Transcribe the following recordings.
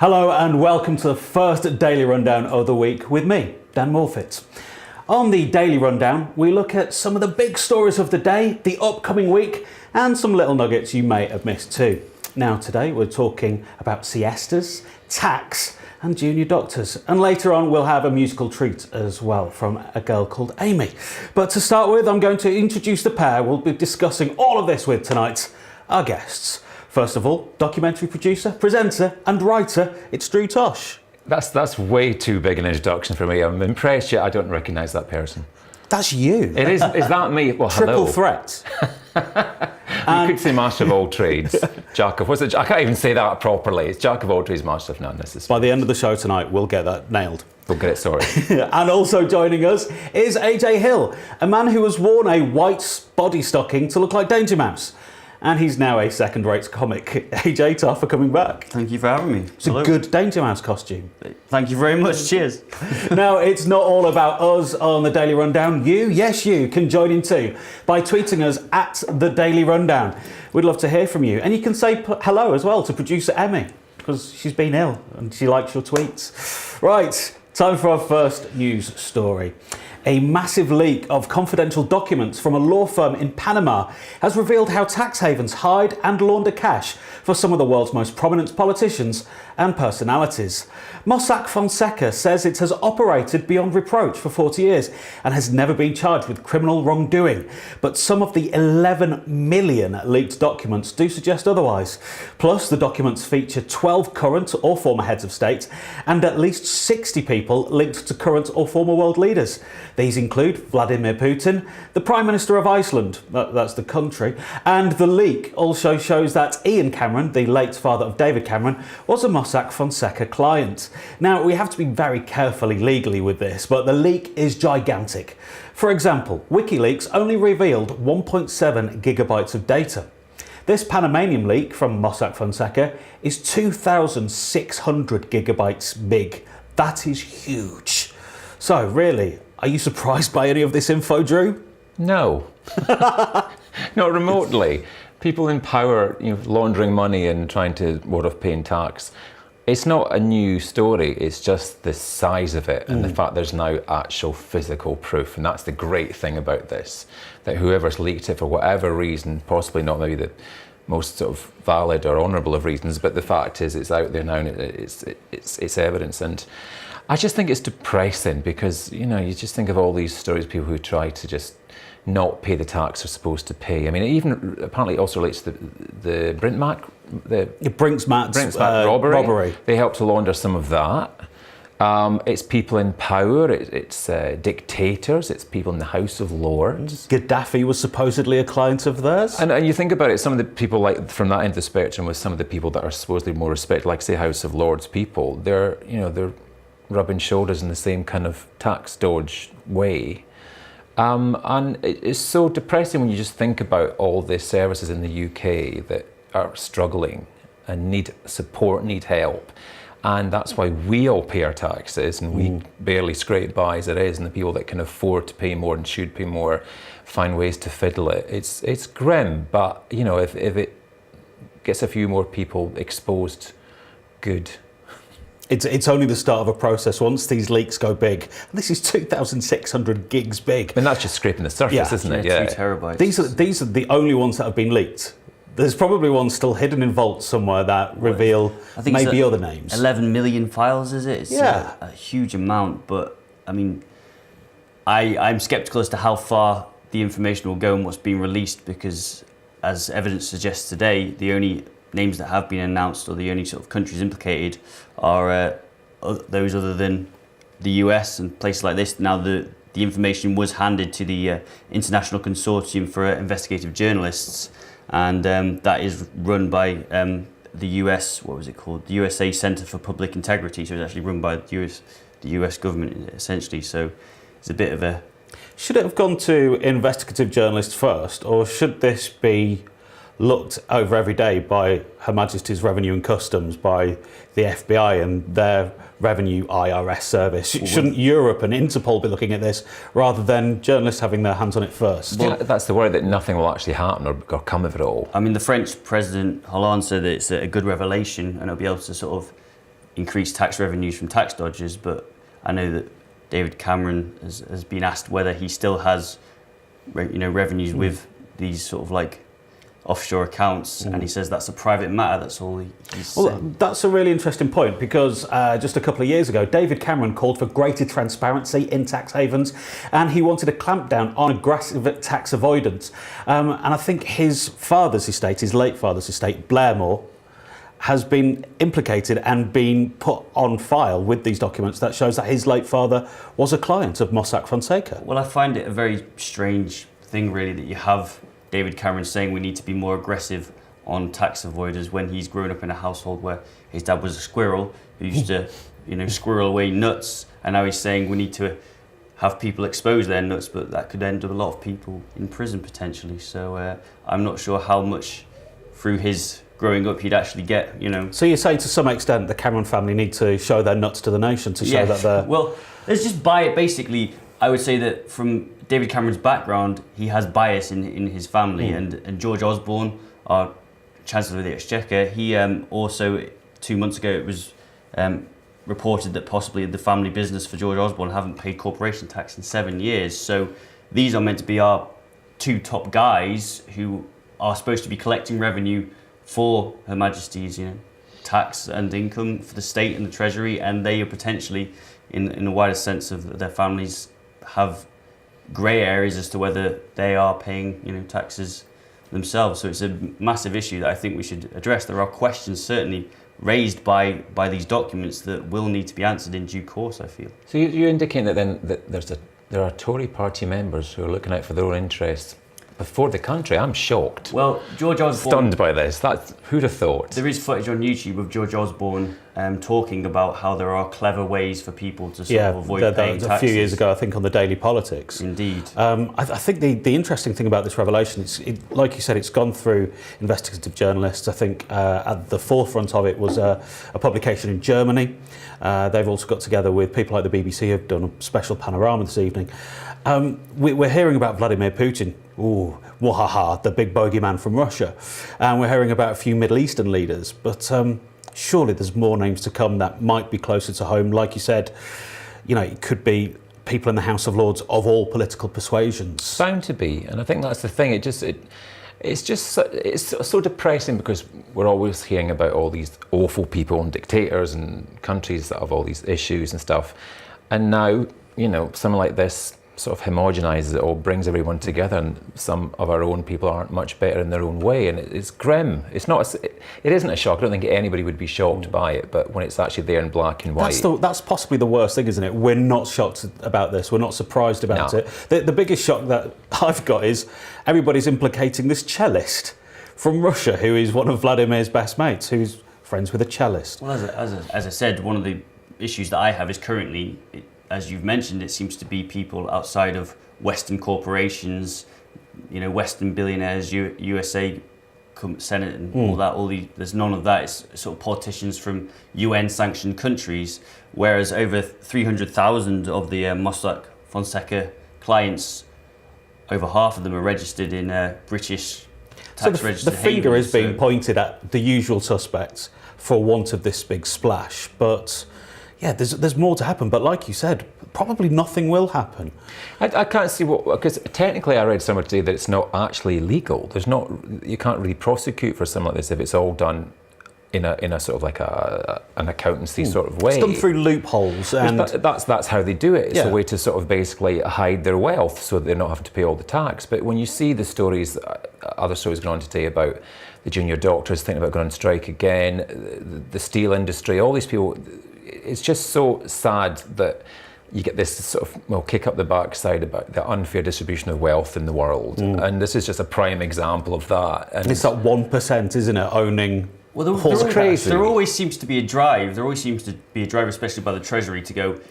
Hello and welcome to the first Daily Rundown of the week with me, Dan Morfitt. On the Daily Rundown, we look at some of the big stories of the day, the upcoming week, and some little nuggets you may have missed too. Now today we're talking about siestas, tax, and junior doctors. And later on we'll have a musical treat as well from a girl called Amy. But to start with, I'm going to introduce the pair we'll be discussing all of this with tonight, our guests. First of all, documentary producer, presenter and writer, it's Tosh. That's way too big an introduction for me. I'm impressed yet I don't recognise that person. That's you. It is that me? Well, Triple hello. threat. You could say master of all trades, jack of, what's it? I can't even say that properly. It's jack of all trades, master of none. By the end of the show tonight, we'll get that nailed. We'll get it sorted. And also joining us is AJ Hill, a man who has worn a white body stocking to look like Danger Mouse. And he's now a second-rate comic. AJ, tough for coming back. Thank you for having me. It's a good Danger Mouse costume. Thank you very much. Cheers. Now, it's not all about us on the Daily Rundown. You, yes you, can join in too by tweeting us at the Daily Rundown. We'd love to hear from you. And you can say hello as well to producer Emmy, because she's been ill and she likes your tweets. Right, time for our first news story. A massive leak of confidential documents from a law firm in Panama has revealed how tax havens hide and launder cash for some of the world's most prominent politicians and personalities. Mossack Fonseca says it has operated beyond reproach for 40 years and has never been charged with criminal wrongdoing. But some of the 11 million leaked documents do suggest otherwise. Plus, the documents feature 12 current or former heads of state and at least 60 people linked to current or former world leaders. These include Vladimir Putin, the Prime Minister of Iceland, that's the country, and the leak also shows that Ian Cameron, the late father of David Cameron, was a Mossack Fonseca client. Now, we have to be very carefully legally with this, but the leak is gigantic. For example, WikiLeaks only revealed 1.7 gigabytes of data. This Panamanian leak from Mossack Fonseca is 2,600 gigabytes big. That is huge. So, really, are you surprised by any of this info, Drew? No. Not remotely. People in power, laundering money and trying to ward off paying tax. It's not a new story, it's just the size of it and the fact there's now actual physical proof. And that's the great thing about this, that whoever's leaked it for whatever reason, possibly not maybe the most sort of valid or honourable of reasons, but the fact is it's out there now and it's evidence. And I just think it's depressing because, you just think of all these stories of people who try to just not pay the tax they're supposed to pay. I mean, it even apparently also relates to the Brinksmat robbery. They helped to launder some of that. It's people in power, it's dictators, it's people in the House of Lords. Gaddafi was supposedly a client of theirs. And you think about it, some of the people like from that end of the spectrum with some of the people that are supposedly more respected, like say House of Lords people, they're rubbing shoulders in the same kind of tax dodge way. And it's so depressing when you just think about all the services in the UK that are struggling and need support, need help. And that's why we all pay our taxes and we barely scrape by as it is, and the people that can afford to pay more and should pay more find ways to fiddle it. It's grim, but if it gets a few more people exposed, good. It's only the start of a process. Once these leaks go big, and this is 2,600 gigs big. And that's just scraping the surface, isn't it? Yeah, 2 terabytes. These are the only ones that have been leaked. There's probably ones still hidden in vaults somewhere that reveal maybe other names. 11 million files, is it? It's a huge amount, but I mean, I'm sceptical as to how far the information will go and what's being released, because as evidence suggests today, the only names that have been announced or the only sort of countries implicated are those other than the US and places like this. Now the information was handed to the International Consortium for Investigative Journalists, and that is run by the US, what was it called? The USA Center for Public Integrity. So it's actually run by the US government essentially. So it's a bit of a... Should it have gone to investigative journalists first, or should this be looked over every day by Her Majesty's Revenue and Customs, by the FBI and their revenue IRS service? Shouldn't Europe and Interpol be looking at this rather than journalists having their hands on it first? Well, that's the worry, that nothing will actually happen or come of it all. I mean, the French President Hollande said that it's a good revelation and it'll be able to sort of increase tax revenues from tax dodgers, but I know that David Cameron has been asked whether he still has revenues with these sort of like offshore accounts, and he says that's a private matter. That's all he's saying. That's a really interesting point, because just a couple of years ago, David Cameron called for greater transparency in tax havens, and he wanted a clampdown on aggressive tax avoidance. And I think his late father's estate, Blairmore, has been implicated and been put on file with these documents that shows that his late father was a client of Mossack Fonseca. Well, I find it a very strange thing, really, that you have David Cameron saying we need to be more aggressive on tax avoiders when he's grown up in a household where his dad was a squirrel who used to, squirrel away nuts, and now he's saying we need to have people expose their nuts, but that could end up a lot of people in prison potentially. So I'm not sure how much through his growing up he'd actually get, So you're saying to some extent the Cameron family need to show their nuts to the nation to show that they're... Well, let's just buy it. Basically, I would say that from David Cameron's background, he has bias in his family, and George Osborne, our Chancellor of the Exchequer, he also, 2 months ago, it was reported that possibly the family business for George Osborne haven't paid corporation tax in 7 years. So these are meant to be our two top guys who are supposed to be collecting revenue for Her Majesty's, tax and income for the state and the Treasury, and they are potentially, in a wider sense of their families, have grey areas as to whether they are paying, taxes themselves. So it's a massive issue that I think we should address. There are questions certainly raised by these documents that will need to be answered in due course, I feel. So you're indicating that then that there are Tory party members who are looking out for their own interests before the country. I'm shocked. Well, George Osborne... Stunned by this. Who'd have thought? There is footage on YouTube of George Osborne talking about how there are clever ways for people to sort of avoid paying taxes. A few years ago, I think, on the Daily Politics. Indeed. I think the interesting thing about this revelation is, like you said, it's gone through investigative journalists. I think at the forefront of it was a publication in Germany. They've also got together with people like the BBC who've done a special panorama this evening. We're hearing about Vladimir Putin, the big bogeyman from Russia, and we're hearing about a few Middle Eastern leaders, but surely there's more names to come that might be closer to home. Like you said, it could be people in the House of Lords of all political persuasions. Bound to be, and I think that's the thing. It's so depressing, because we're always hearing about all these awful people and dictators and countries that have all these issues and stuff, and now someone like this sort of homogenises it all, brings everyone together, and some of our own people aren't much better in their own way, and it's grim. It isn't a shock. I don't think anybody would be shocked by it, but when it's actually there in black and white, that's possibly the worst thing, isn't it? We're not shocked about this. We're not surprised about it. The biggest shock that I've got is everybody's implicating this cellist from Russia, who is one of Vladimir's best mates, who's friends with a cellist. Well, as I said, one of the issues that I have is currently, as you've mentioned, it seems to be people outside of Western corporations, Western billionaires, USA Senate and all that. There's none of that. It's sort of politicians from UN-sanctioned countries, whereas over 300,000 of the Mossack Fonseca clients, over half of them are registered in British tax register. The finger is being pointed at the usual suspects for want of this big splash, but... yeah, there's more to happen, but like you said, probably nothing will happen. I can't see because technically I read somewhere today that it's not actually legal. You can't really prosecute for something like this if it's all done in a sort of like an accountancy sort of way. It's done through loopholes, and that's how they do it. It's a way to sort of basically hide their wealth so they're not having to pay all the tax. But when you see the stories, other stories going on today about the junior doctors thinking about going on strike again, the steel industry, all these people. It's just so sad that you get this sort of kick up the backside about the unfair distribution of wealth in the world, and this is just a prime example of that. And it's that 1%, isn't it, owning? Well, there always seems to be a drive. There always seems to be a drive, especially by the Treasury, to go,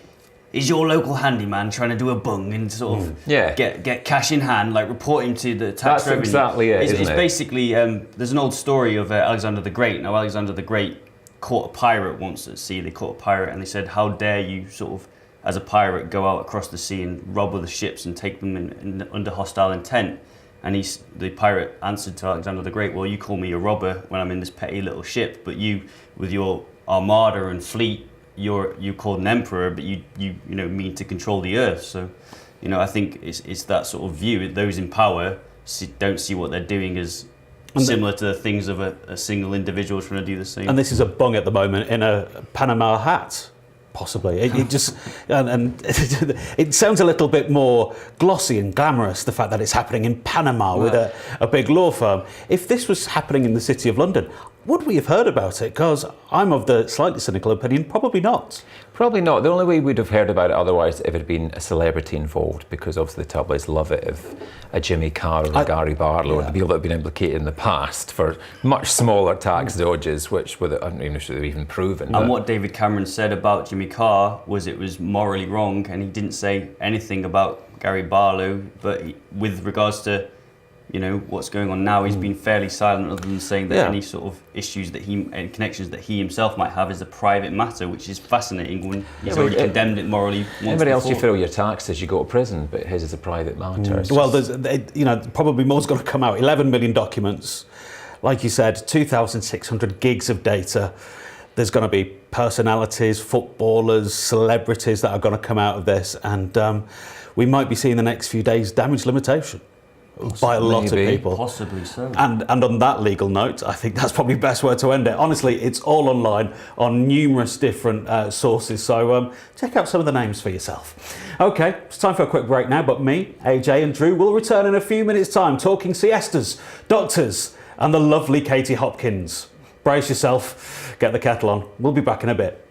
is your local handyman trying to do a bung and sort of get cash in hand, like reporting to the tax revenue? That's exactly it, It's basically, there's an old story of Alexander the Great. Now, Alexander the Great caught a pirate once at sea. They caught a pirate and they said, how dare you sort of, as a pirate, go out across the sea and rob other ships and take them in under hostile intent? And the pirate answered to Alexander the Great, well, you call me a robber when I'm in this petty little ship, but you, with your armada and fleet, you're called an emperor, but you mean to control the earth. So, I think it's that sort of view. Those in power don't see what they're doing as similar to the things of a single individual trying to do the same. And this is a bung at the moment in a Panama hat. Possibly. It just and it sounds a little bit more glossy and glamorous, the fact that it's happening in Panama with a big law firm. If this was happening in the City of London, would we have heard about it? Because I'm of the slightly cynical opinion, probably not. Probably not. The only way we'd have heard about it otherwise if it had been a celebrity involved, because obviously the tabloids love it if a Jimmy Carr or a Gary Barlow or the people that have been implicated in the past for much smaller tax dodges, which I don't even know if they've even proven. And what David Cameron said about Jimmy Carr was it was morally wrong, and he didn't say anything about Gary Barlow, but with regards to what's going on now, he's been fairly silent, other than saying that any sort of issues and connections that he himself might have is a private matter, which is fascinating when he's already condemned it morally once anybody else, you before. feel your taxes, you go to prison, but his is a private matter. Well, there's probably more's going to come out. 11 million documents, like you said, 2,600 gigs of data. There's going to be personalities, footballers, celebrities that are going to come out of this, and we might be seeing the next few days damage limitation. By a lot of people. Possibly so. And on that legal note, I think that's probably the best way to end it. Honestly, it's all online on numerous different sources, so check out some of the names for yourself. Okay, it's time for a quick break now, but me, AJ and Drew will return in a few minutes' time talking siestas, doctors and the lovely Katie Hopkins. Brace yourself, get the kettle on. We'll be back in a bit.